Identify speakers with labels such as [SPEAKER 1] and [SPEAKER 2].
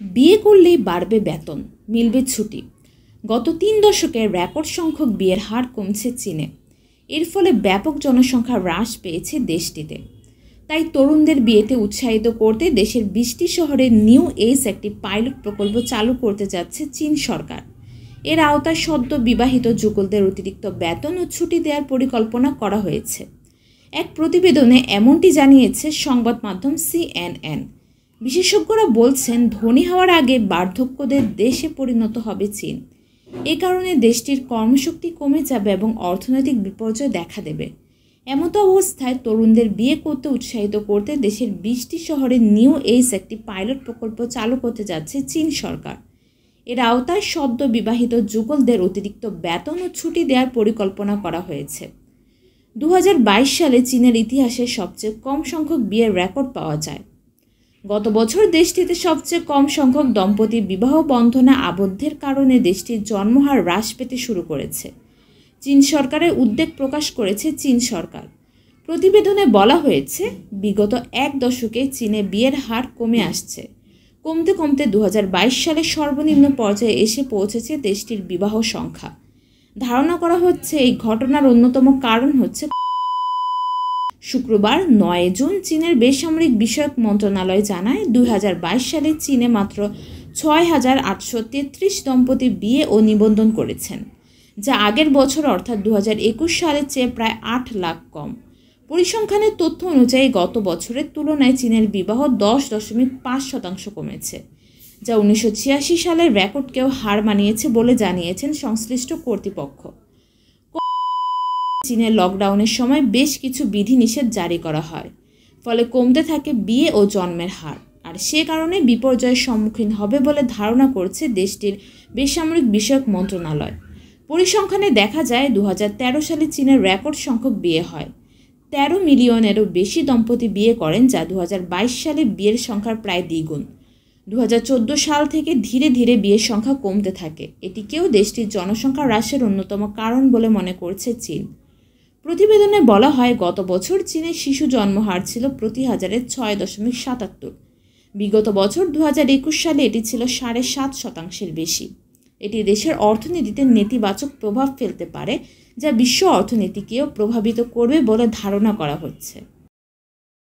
[SPEAKER 1] বিয়ে করলেই বাড়বে বেতন, মিলবে ছুটি। গত ৩ দশকে রেকর্ড সংখ্যক বিয়ের হার কমছে চীনে। এর ফলে ব্যাপক জনসংখ্যা হ্রাস পেয়েছে দেশটিতে। তাই তরুণদের বিয়েতে উৎসাহিত করতে দেশের ২০টি শহরে নিউ এজ একটি পাইলট প্রকল্প চালু করতে যাচ্ছে চীন সরকার। এর আওতায় সদ্য বিবাহিত যুগলদের অতিরিক্ত বেতন ও ছুটি দেওয়ার পরিকল্পনা করা হয়েছে। এক প্রতিবেদনে এমনটি জানিয়েছে সংবাদ মাধ্যম CNN। বিশেষজ্ঞরা বলছেন, ধনী হওয়ার আগে বার্ধক্যদের দেশে পরিণত হবে চীন। এ কারণে দেশটির কর্মশক্তি কমে যাবে এবং অর্থনৈতিক বিপর্যয় দেখা দেবে। এমতো অবস্থায় তরুণদের বিয়ে করতে উৎসাহিত করতে দেশের ২০টি শহরে নিউ এজ একটি পাইলট প্রকল্প চালু করতে যাচ্ছে চীন সরকার। এর আওতায় সদ্য বিবাহিত যুগলদের অতিরিক্ত বেতন ও ছুটি দেওয়ার পরিকল্পনা করা হয়েছে। ২০২২ সালে চীনের ইতিহাসে সবচেয়ে কম সংখ্যক বিয়ের রেকর্ড পাওয়া যায়। গত বছর দেশটিতে সবচেয়ে কম সংখ্যক দম্পতি বিবাহ বন্ধনে আবদ্ধের কারণে দেশটির জন্মহার হ্রাস পেতে শুরু করেছে। চীন সরকারের উদ্বেগ প্রকাশ করেছে চীন সরকার। প্রতিবেদনে বলা হয়েছে, বিগত ১ দশকে চীনে বিয়ের হার কমে আসছে। কমতে কমতে ২০২২ সালে সর্বনিম্ন পর্যায়ে এসে পৌঁছেছে দেশটির বিবাহ সংখ্যা। ধারণা করা হচ্ছে এই ঘটনার অন্যতম কারণ হচ্ছে শুক্রবার ৯ জুন চীনের বেসামরিক বিষয়ক মন্ত্রণালয় জানায়, ২০২২ সালে চীনে মাত্র ৬,৮৩৩ দম্পতি বিয়ে ও নিবন্ধন করেছেন, যা আগের বছর অর্থাৎ ২০২১ সালের চেয়ে প্রায় ৮ লাখ কম। পরিসংখ্যানের তথ্য অনুযায়ী গত বছরের তুলনায় চীনের বিবাহ ১০.৫% কমেছে, যা ১৯৮৬ সালের রেকর্ডকেও হার মানিয়েছে বলে জানিয়েছেন সংশ্লিষ্ট কর্তৃপক্ষ। চীনের লকডাউনের সময় বেশ কিছু বিধিনিষেধ জারি করা হয়, ফলে কমতে থাকে বিয়ে ও জন্মের হার, আর সে কারণে বিপর্যয়ের সম্মুখীন হবে বলে ধারণা করছে দেশটির বেসামরিক বিষয়ক মন্ত্রণালয়। পরিসংখ্যানে দেখা যায়, ২০১৩ সালে চীনের রেকর্ড সংখ্যক বিয়ে হয়। ১৩ মিলিয়নেরও বেশি দম্পতি বিয়ে করেন, যা ২০২২ সালে বিয়ের সংখ্যার প্রায় দ্বিগুণ। ২০১৪ সাল থেকে ধীরে ধীরে বিয়ের সংখ্যা কমতে থাকে। এটিকেও দেশটির জনসংখ্যা হ্রাসের অন্যতম কারণ বলে মনে করছে চীন। প্রতিবেদনে বলা হয়, গত বছর চীনের শিশু জন্মহার ছিল প্রতি হাজারে ৬.৭৭। বিগত বছর ২০২১ সালে এটি ছিল ৭.৫% বেশি। এটি দেশের অর্থনীতিতে নেতিবাচক প্রভাব ফেলতে পারে, যা বিশ্ব অর্থনীতিকেও প্রভাবিত করবে বলে ধারণা করা হচ্ছে।